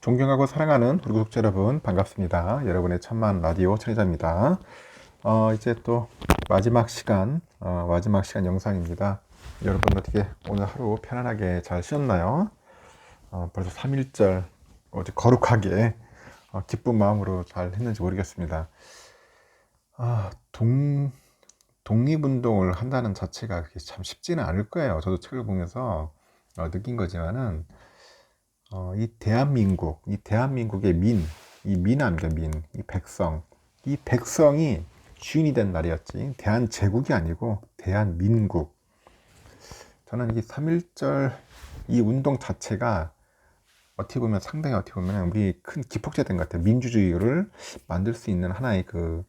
존경하고 사랑하는 우리 구독자 여러분 반갑습니다. 여러분의 천만 라디오 천혜자입니다. 이제 또 마지막 시간 영상입니다. 여러분 어떻게 오늘 하루 편안하게 잘 쉬었나요? 벌써 3일절 어제 거룩하게 기쁜 마음으로 잘 했는지 모르겠습니다. 아, 독립운동을 한다는 자체가 그렇게 참 쉽지는 않을 거예요. 저도 책을 보면서 느낀 거지만은 이 대한민국의 이 민합니다, 이 백성. 이 백성이 주인이 된 날이었지. 대한제국이 아니고 대한민국. 저는 이 3.1절 이 운동 자체가 상당히 어떻게 보면 우리 큰 기폭제된 것 같아요. 민주주의를 만들 수 있는 하나의 그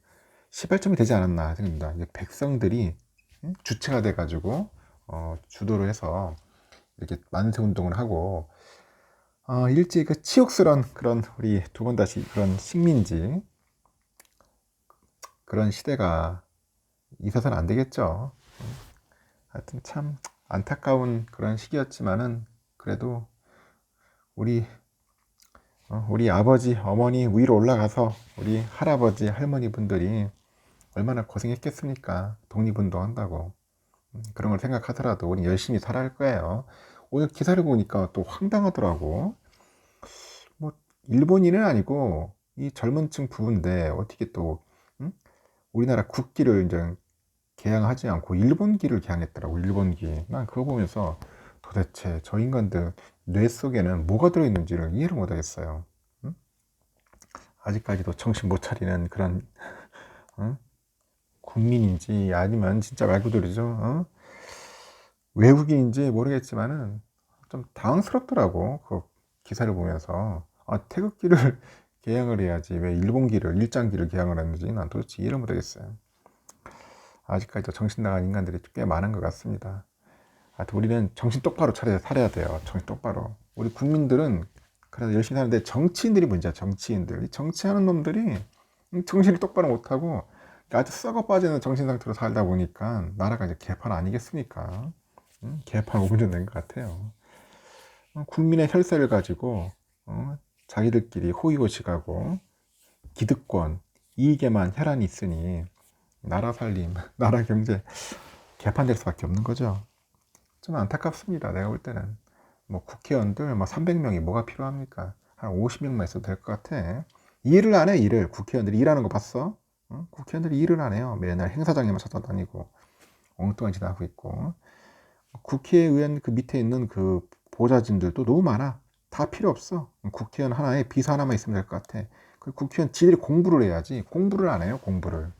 시발점이 되지 않았나 생각합니다. 이제 백성들이 주체가 돼가지고, 주도를 해서 이렇게 만세 운동을 하고, 일제히 그 치욕스런 그런 우리 두 번 다시 그런 식민지 그런 시대가 있어서는 안 되겠죠. 하여튼 참 안타까운 그런 시기였지만은 그래도 우리 아버지 어머니 위로 올라가서 우리 할아버지 할머니 분들이 얼마나 고생했겠습니까? 독립운동 한다고. 그런 걸 생각하더라도 우리 열심히 살아야 할 거예요. 오늘 기사를 보니까 또 황당하더라고. 뭐 일본인은 아니고 이 젊은 층 부부인데 어떻게 또 우리나라 국기를 이제 개양하지 않고 일본기를 개양했더라고. 일본기. 난 그거 보면서 도대체 저 인간들 뇌 속에는 뭐가 들어있는지를 이해를 못하겠어요. 응? 아직까지도 정신 못 차리는 그런 응? 국민인지 아니면 진짜 말 그대로죠. 외국인인지 모르겠지만은 좀 당황스럽더라고. 그 기사를 보면서 태극기를 개양을 해야지 왜 일본기를 일장기를 개양을 하는지 난 도대체 이해를 못하겠어요. 아직까지도 정신 나간 인간들이 꽤 많은 것 같습니다. 하여튼 우리는 정신 똑바로 차려야 살아야 돼요. 정신 똑바로. 우리 국민들은 그래도 열심히 사는데 정치인들이 문제야. 정치인들. 이 정치하는 놈들이 정신을 똑바로 못하고 아주 썩어 빠지는 정신 상태로 살다 보니까 나라가 이제 개판 아니겠습니까? 개판 오분전 것 같아요. 국민의 혈세를 가지고 자기들끼리 호의호식하고 기득권, 이익에만 혈안이 있으니 나라 살림, 나라 경제 개판될 수밖에 없는 거죠. 좀 안타깝습니다. 내가 볼 때는 뭐 국회의원들 뭐 300명이 뭐가 필요합니까? 한 50명만 있어도 될 것 같아. 일을 안 해. 일을. 국회의원들이 일하는 거 봤어? 국회의원들이 일을 안 해요. 맨날 행사장에만 찾아다니고 엉뚱한 짓 하고 있고. 국회의원 그 밑에 있는 그 보좌진들도 너무 많아. 다 필요 없어. 국회의원 하나에 비서 하나만 있으면 될 것 같아. 그 국회의원 지들이 공부를 해야지. 공부를 안 해요. 공부를.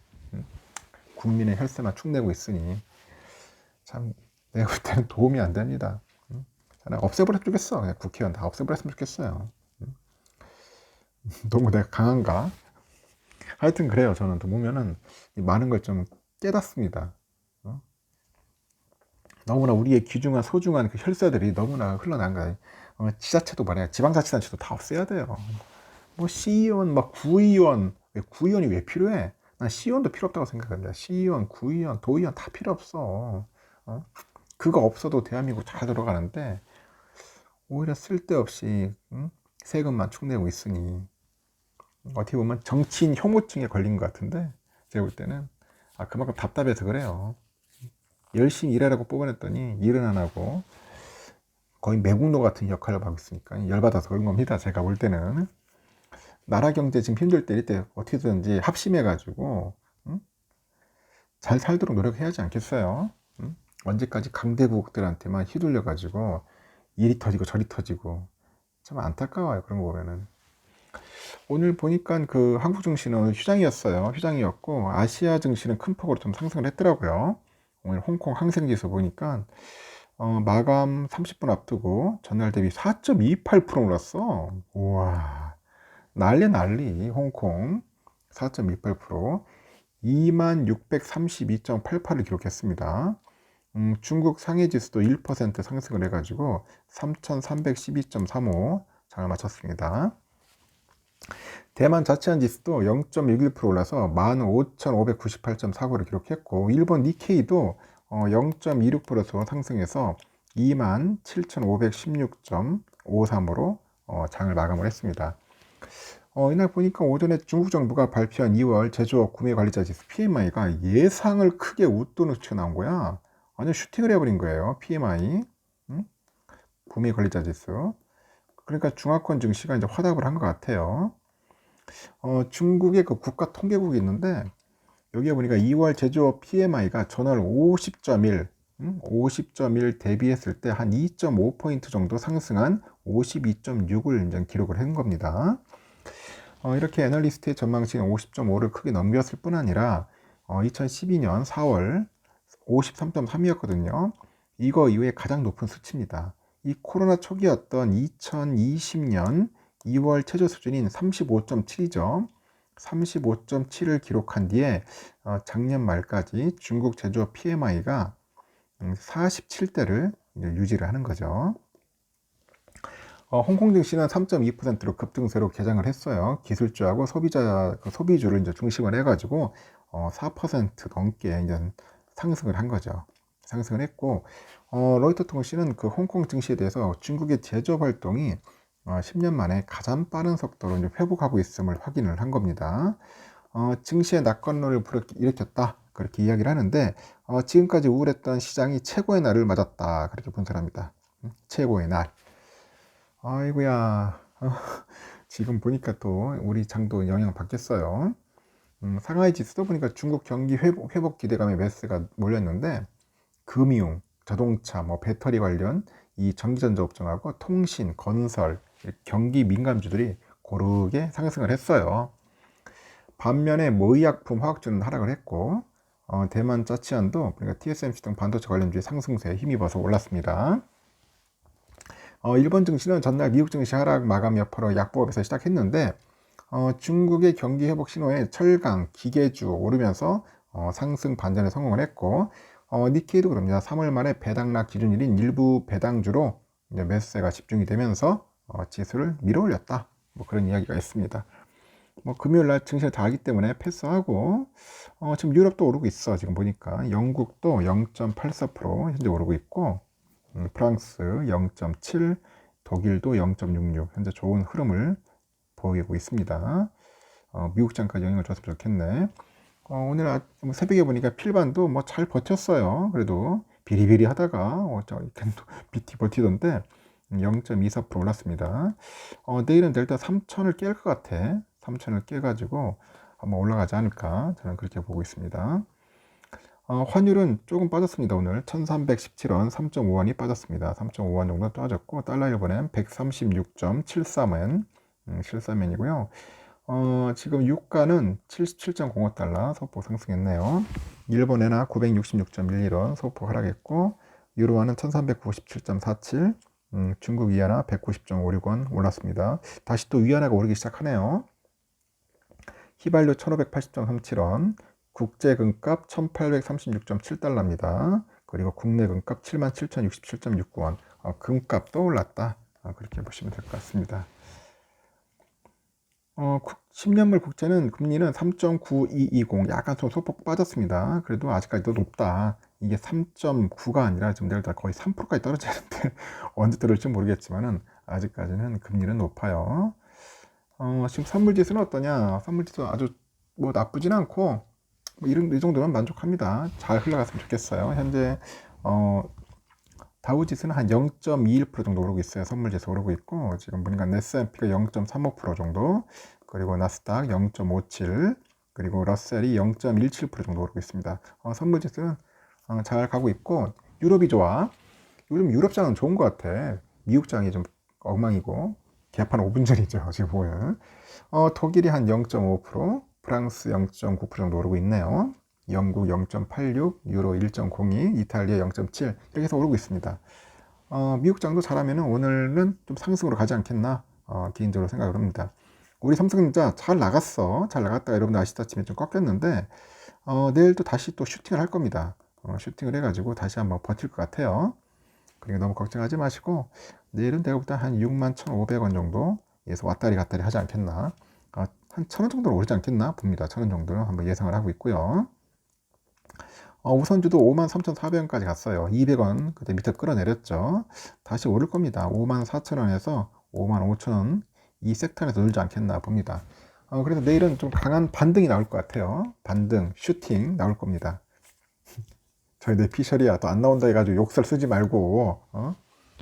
국민의 혈세만 축내고 있으니 참 내가 볼 때는 도움이 안 됩니다. 그냥 없애버렸으면 좋겠어. 그냥 국회의원 다 없애버렸으면 좋겠어요. 너무 내가 강한가? 하여튼 그래요. 저는 또 보면은 많은 걸 좀 깨닫습니다. 너무나 우리의 귀중한 소중한 그 혈세들이 너무나 흘러난 거예요. 지자체도 말이야. 지방자치단체도 다 없애야 돼요. 뭐 시의원, 막 구의원, 구의원이 왜 필요해? 난 시의원도 필요 없다고 생각합니다. 시의원, 구의원, 도의원 다 필요 없어. 그거 없어도 대한민국 잘 들어가는데 오히려 쓸데없이 세금만 축내고 있으니 어떻게 보면 정치인 혐오증에 걸린 것 같은데 제가 볼 때는 그만큼 답답해서 그래요. 열심히 일하라고 뽑아냈더니 일은 안 하고 거의 매국노 같은 역할을 하고 있으니까 열받아서 그런 겁니다. 제가 볼 때는 나라 경제 지금 힘들 때 이때 어떻게든지 합심해가지고 잘 살도록 노력해야지 않겠어요? 언제까지 강대국들한테만 휘둘려가지고 이리 터지고 저리 터지고 참 안타까워요. 그런 거 보면은. 오늘 보니까 그 한국 증시는 오늘 휴장이었어요. 휴장이었고 아시아 증시는 큰 폭으로 좀 상승을 했더라고요. 오늘 홍콩 항생지수 보니까 마감 30분 앞두고 전날 대비 4.28% 올랐어. 우와, 난리 홍콩 4.28% 2632.88을 기록했습니다. 중국 상해지수도 1% 상승을 해가지고 3312.35 장을 마쳤습니다. 대만 자치한 지수도 0.61% 올라서 15,598.49를 기록했고 일본 니케이도 0.26% 상승해서 27,516.53으로 장을 마감을 했습니다. 이날 보니까 오전에 중국 정부가 발표한 2월 제조업 구매 관리자 지수 PMI가 예상을 크게 웃도는 나온 거야. 완전 슈팅을 해버린 거예요. PMI, 응? 구매 관리자 지수. 그러니까 중화권 증시가 이제 화답을 한 것 같아요. 중국의 그 국가 통계국이 있는데 여기에 보니까 2월 제조업 PMI가 전월 50.1, 50.1 대비했을 때 한 2.5포인트 정도 상승한 52.6을 이제 기록을 한 겁니다. 이렇게 애널리스트의 전망치는 50.5를 크게 넘겼을 뿐 아니라 2012년 4월 53.3이었거든요. 이거 이후에 가장 높은 수치입니다. 이 코로나 초기였던 2020년 2월 최저 수준인 35.7이죠. 35.7을 기록한 뒤에 작년 말까지 중국 제조업 PMI가 47대를 유지를 하는 거죠. 홍콩 증시는 3.2%로 급등세로 개장을 했어요. 기술주하고 소비주를 이제 중심으로 해가지고 4% 넘게 이제 상승을 한 거죠. 상승을 했고, 로이터 통신은 그 홍콩 증시에 대해서 중국의 제조업 활동이 10년 만에 가장 빠른 속도로 이제 회복하고 있음을 확인을 한 겁니다. 증시의 낙관론을 일으켰다. 그렇게 이야기를 하는데, 지금까지 우울했던 시장이 최고의 날을 맞았다. 그렇게 분석합니다. 최고의 날. 아이고야. 지금 보니까 또 우리 장도 영향 받겠어요. 상하이 지수도 보니까 중국 경기 회복 기대감에 매수가 몰렸는데 금융, 자동차, 뭐 배터리 관련 이 전기전자 업종하고 통신, 건설, 경기 민감주들이 고르게 상승을 했어요. 반면에 의약품, 화학주는 하락을 했고 대만 짜치안도 그러니까 TSMC 등 반도체 관련주의 상승세에 힘입어서 올랐습니다. 일본 증시는 전날 미국 증시 하락 마감 여파로 약보합에서 시작했는데 중국의 경기 회복 신호에 철강, 기계주 오르면서 상승 반전에 성공을 했고 니케이도 그럽니다. 3월 말에 배당락 기준일인 일부 배당주로 이제 매수세가 집중이 되면서 지수를 밀어올렸다. 뭐 그런 이야기가 있습니다. 뭐 금요일 날 증시를 다 알기 때문에 패스하고 지금 유럽도 오르고 있어. 지금 보니까 영국도 0.84% 현재 오르고 있고 프랑스 0.7, 독일도 0.66 현재 좋은 흐름을 보이고 있습니다. 미국장까지 영향을 줬으면 좋겠네. 오늘 새벽에 보니까 필반도 뭐 잘 버텼어요. 그래도 비리비리 하다가 비티 버티던데 0.24% 올랐습니다. 내일은 델타 3000을 깰 것 같아. 3000을 깨가지고 한번 올라가지 않을까 저는 그렇게 보고 있습니다. 환율은 조금 빠졌습니다. 오늘 1317원 3.5원이 빠졌습니다. 3.5원 정도 빠졌고 달러 일본엔 136.73엔 73엔이고요. 지금 유가는 77.05달러 소폭 상승했네요. 일본 엔화 966.11원 소폭 하락했고 유로화는 1397.47 중국 위안화 190.56원 올랐습니다. 다시 또 위안화가 오르기 시작하네요. 휘발유 1580.37원 국제 금값 1836.7달러입니다. 그리고 국내 금값 77,067.69원. 금값도 올랐다. 그렇게 보시면 될 것 같습니다. 10년물 국채는 금리는 3.9220 약간 좀 소폭 빠졌습니다. 그래도 아직까지도 높다. 이게 3.9가 아니라 지금 내일 거의 3%까지 떨어지는데 언제 떨어질지 모르겠지만은 아직까지는 금리는 높아요. 지금 선물지수는 어떠냐? 선물지수 아주 뭐 나쁘진 않고 뭐 이 정도면 만족합니다. 잘 흘러갔으면 좋겠어요. 현재 다우지수는 한 0.21% 정도 오르고 있어요. 선물지수 오르고 있고 지금 보니까 S&P가 0.35% 정도 그리고 나스닥 0.57 그리고 러셀이 0.17% 정도 오르고 있습니다. 선물지수는 잘 가고 있고 유럽이 좋아. 요즘 유럽장은 좋은 것 같아. 미국장이 좀 엉망이고 개판 5분 전이죠. 지금 보면 독일이 한 0.5% 프랑스 0.9% 정도 오르고 있네요. 영국 0.86, 유로 1.02, 이탈리아 0.7 이렇게 해서 오르고 있습니다. 미국장도 잘하면 오늘은 좀 상승으로 가지 않겠나 개인적으로 생각을 합니다. 우리 삼성전자 잘 나갔어. 잘 나갔다가 여러분들 아시다시피 좀 꺾였는데 내일 또 다시 또 슈팅을 할 겁니다. 슈팅을 해가지고 다시 한번 버틸 것 같아요. 그러니까 너무 걱정하지 마시고 내일은 내가 볼 때 한 61,500원 정도에서 왔다리 갔다리 하지 않겠나. 한 1,000원 정도는 오르지 않겠나 봅니다. 1,000원 정도는 한번 예상을 하고 있고요. 우선주도 53,400원까지 갔어요. 200원 그때 밑에 끌어내렸죠. 다시 오를 겁니다. 54,000원에서 55,000원 이 섹터에서 놀지 않겠나 봅니다. 그래서 내일은 좀 강한 반등이 나올 것 같아요. 반등, 슈팅 나올 겁니다. 저희 내피셜이야 또 안 나온다 해가지고 욕설 쓰지 말고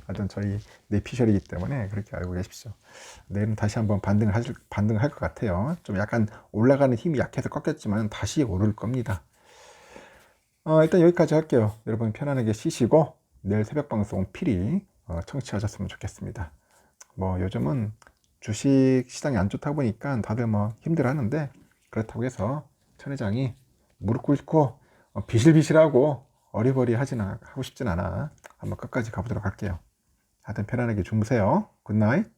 하여튼 저희 내피셜이기 때문에 그렇게 알고 계십시오. 내일은 다시 한번 반등할 것 같아요. 좀 약간 올라가는 힘이 약해서 꺾였지만 다시 오를 겁니다. 일단 여기까지 할게요. 여러분 편안하게 쉬시고 내일 새벽 방송 필히 청취하셨으면 좋겠습니다. 뭐 요즘은 주식 시장이 안 좋다 보니까 다들 뭐 힘들어 하는데, 그렇다고 해서 천 회장이 무릎 꿇고 비실비실하고 어리버리 하고 싶진 않아. 한번 끝까지 가보도록 할게요. 하여튼 편안하게 주무세요. 굿나잇.